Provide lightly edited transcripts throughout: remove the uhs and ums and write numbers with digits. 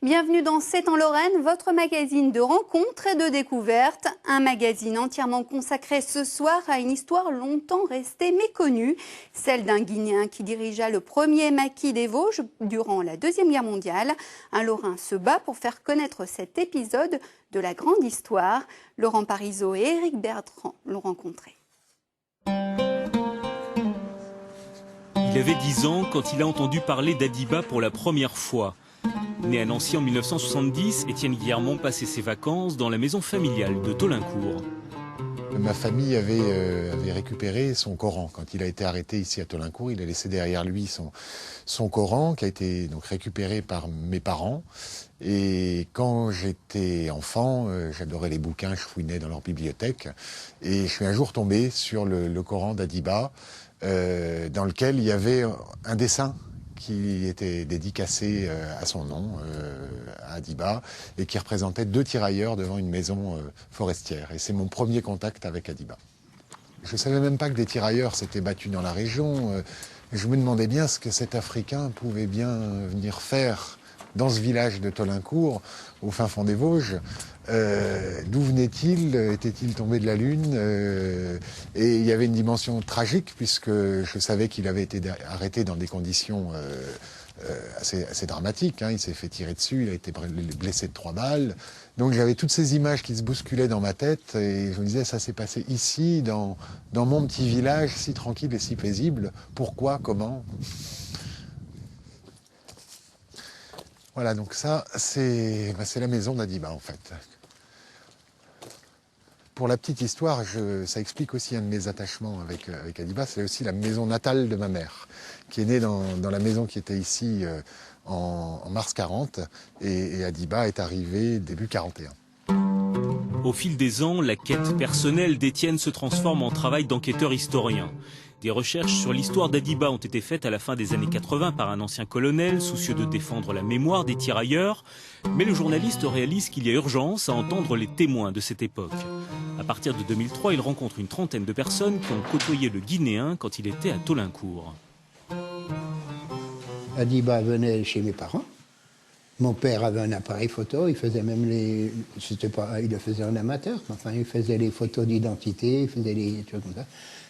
Bienvenue dans C'est en Lorraine, votre magazine de rencontres et de découvertes. Un magazine entièrement consacré ce soir à une histoire longtemps restée méconnue, celle d'un Guinéen qui dirigea le premier maquis des Vosges durant la Deuxième Guerre mondiale. Un Lorrain se bat pour faire connaître cet épisode de la grande histoire. Laurent Parisot et Éric Bertrand l'ont rencontré. Il avait 10 ans quand il a entendu parler d'Adiba pour la première fois. Né à Nancy en 1970, Étienne Guillermont passait ses vacances dans la maison familiale de Taulincourt. Ma famille avait récupéré son Coran. Quand il a été arrêté ici à Taulincourt, il a laissé derrière lui son Coran qui a été donc récupéré par mes parents. Et quand j'étais enfant, j'adorais les bouquins, je fouinais dans leur bibliothèque. Et je suis un jour tombé sur le Coran d'Adiba, dans lequel il y avait un dessin qui était dédicacé à son nom, à Adiba, et qui représentait 2 tirailleurs devant une maison forestière. Et c'est mon premier contact avec Adiba. Je ne savais même pas que des tirailleurs s'étaient battus dans la région. Je me demandais bien ce que cet Africain pouvait bien venir faire dans ce village de Taulincourt, au fin fond des Vosges. D'où venait-il? Était-il tombé de la Lune? Et il y avait une dimension tragique, puisque je savais qu'il avait été arrêté dans des conditions assez dramatiques. Il s'est fait tirer dessus, il a été blessé de 3 balles. Donc j'avais toutes ces images qui se bousculaient dans ma tête, et je me disais, ça s'est passé ici, dans mon petit village, si tranquille et si paisible. Pourquoi? Comment? Voilà, donc ça, c'est la maison d'Adiba, en fait. Pour la petite histoire, ça explique aussi un de mes attachements avec Adiba. C'est aussi la maison natale de ma mère, qui est née dans la maison qui était ici en mars 40. Et Adiba est arrivé début 41. Au fil des ans, la quête personnelle d'Étienne se transforme en travail d'enquêteur historien. Des recherches sur l'histoire d'Adiba ont été faites à la fin des années 80 par un ancien colonel, soucieux de défendre la mémoire des tirailleurs. Mais le journaliste réalise qu'il y a urgence à entendre les témoins de cette époque. À partir de 2003, il rencontre une trentaine de personnes qui ont côtoyé le Guinéen quand il était à Taulincourt. Adiba venait chez mes parents. Mon père avait un appareil photo, il faisait même il le faisait en amateur, enfin il faisait les photos d'identité, il faisait les trucs comme ça.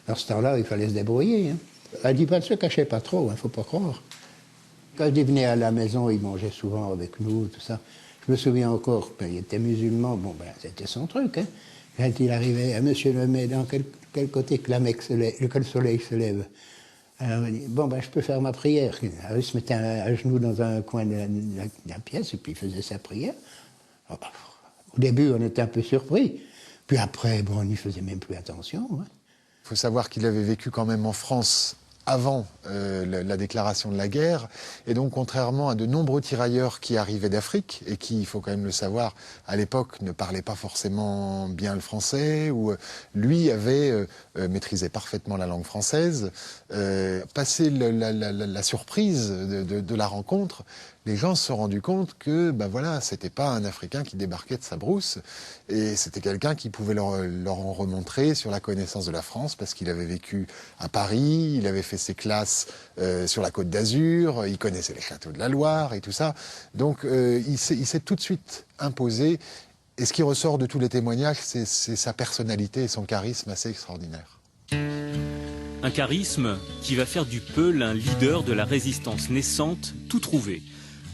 À ce temps-là, il fallait se débrouiller. Adiba ne se cachait pas trop, faut pas croire. Quand il venait à la maison, il mangeait souvent avec nous, tout ça. Je me souviens encore, il était musulman, c'était son truc. Quand il arrivait, monsieur le maire, dans quel côté que le soleil se lève? Alors il dit, je peux faire ma prière. Alors, il se mettait à genoux dans un coin de la pièce et puis il faisait sa prière. Au début, on était un peu surpris. Puis après, on n'y faisait même plus attention. Il faut savoir qu'il avait vécu quand même en France avant la déclaration de la guerre. Et donc, contrairement à de nombreux tirailleurs qui arrivaient d'Afrique, et qui, il faut quand même le savoir, à l'époque ne parlaient pas forcément bien le français, ou lui maîtrisait parfaitement la langue française. Passé la surprise de la rencontre, les gens se sont rendus compte que, c'était pas un Africain qui débarquait de sa brousse, et c'était quelqu'un qui pouvait leur en remontrer sur la connaissance de la France, parce qu'il avait vécu à Paris, il avait fait ses classes sur la Côte d'Azur, il connaissait les châteaux de la Loire et tout ça. Donc il s'est tout de suite imposé, et ce qui ressort de tous les témoignages, c'est sa personnalité et son charisme assez extraordinaire. Un charisme qui va faire du Peul un leader de la résistance naissante, tout trouvé.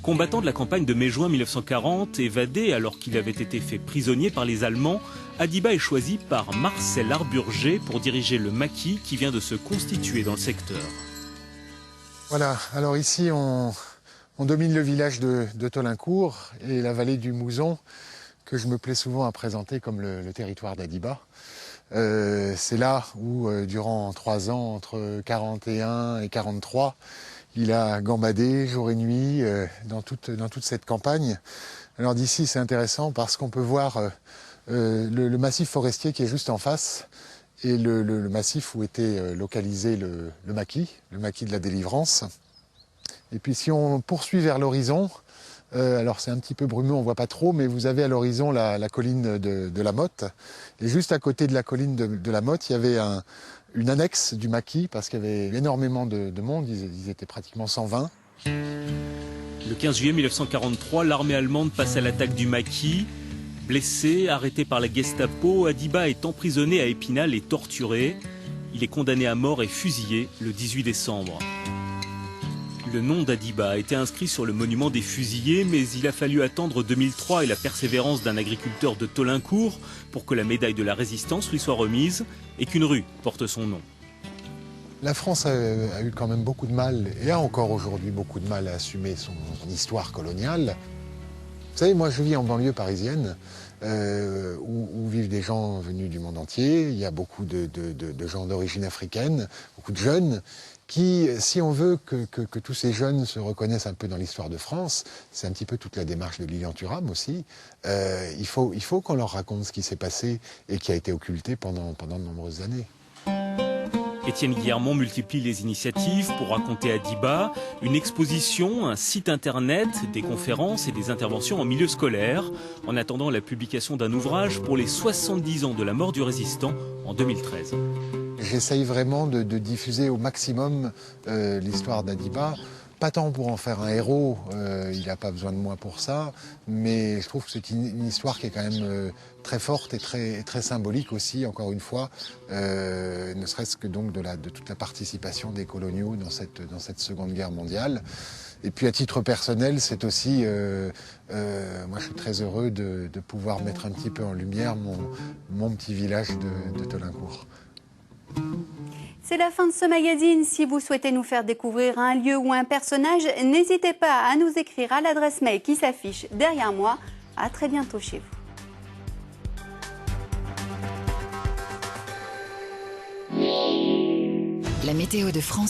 Combattant de la campagne de mai-juin 1940, évadé alors qu'il avait été fait prisonnier par les Allemands, Adiba est choisi par Marcel Arburger pour diriger le maquis qui vient de se constituer dans le secteur. Voilà, alors ici on domine le village de Taulincourt et la vallée du Mouzon, que je me plais souvent à présenter comme le territoire d'Adiba. C'est là où, durant 3 ans, entre 41 et 43, il a gambadé jour et nuit dans toute cette campagne. Alors d'ici, c'est intéressant parce qu'on peut voir le massif forestier qui est juste en face, et le massif où était localisé le maquis de la Délivrance. Et puis si on poursuit vers l'horizon, alors c'est un petit peu brumeux, on ne voit pas trop, mais vous avez à l'horizon la colline de la Motte. Et juste à côté de la colline de la Motte, il y avait une annexe du maquis, parce qu'il y avait énormément de monde, ils étaient pratiquement 120. Le 15 juillet 1943, l'armée allemande passe à l'attaque du maquis. Blessé, arrêté par la Gestapo, Adiba est emprisonné à Épinal et torturé. Il est condamné à mort et fusillé le 18 décembre. Le nom d'Adiba a été inscrit sur le monument des fusillés, mais il a fallu attendre 2003 et la persévérance d'un agriculteur de Taulincourt pour que la médaille de la résistance lui soit remise et qu'une rue porte son nom. La France a eu quand même beaucoup de mal, et a encore aujourd'hui beaucoup de mal à assumer son histoire coloniale. Vous savez, moi je vis en banlieue parisienne, où vivent des gens venus du monde entier. Il y a beaucoup de gens d'origine africaine, beaucoup de jeunes, qui, si on veut que tous ces jeunes se reconnaissent un peu dans l'histoire de France, c'est un petit peu toute la démarche de Lilian Thuram aussi, il faut qu'on leur raconte ce qui s'est passé et qui a été occulté pendant de nombreuses années. Étienne Guillermont multiplie les initiatives pour raconter Adiba, une exposition, un site internet, des conférences et des interventions en milieu scolaire, en attendant la publication d'un ouvrage pour les 70 ans de la mort du résistant en 2013. J'essaye vraiment de diffuser au maximum l'histoire d'Adiba. Pas tant pour en faire un héros, il n'a pas besoin de moi pour ça, mais je trouve que c'est une histoire qui est quand même très forte et très symbolique aussi, encore une fois, ne serait-ce que donc de toute la participation des coloniaux dans cette Seconde Guerre mondiale. Et puis à titre personnel, c'est aussi, moi je suis très heureux de pouvoir mettre un petit peu en lumière mon petit village de Taulincourt. C'est la fin de ce magazine. Si vous souhaitez nous faire découvrir un lieu ou un personnage, n'hésitez pas à nous écrire à l'adresse mail qui s'affiche derrière moi. À très bientôt chez vous. La météo de France.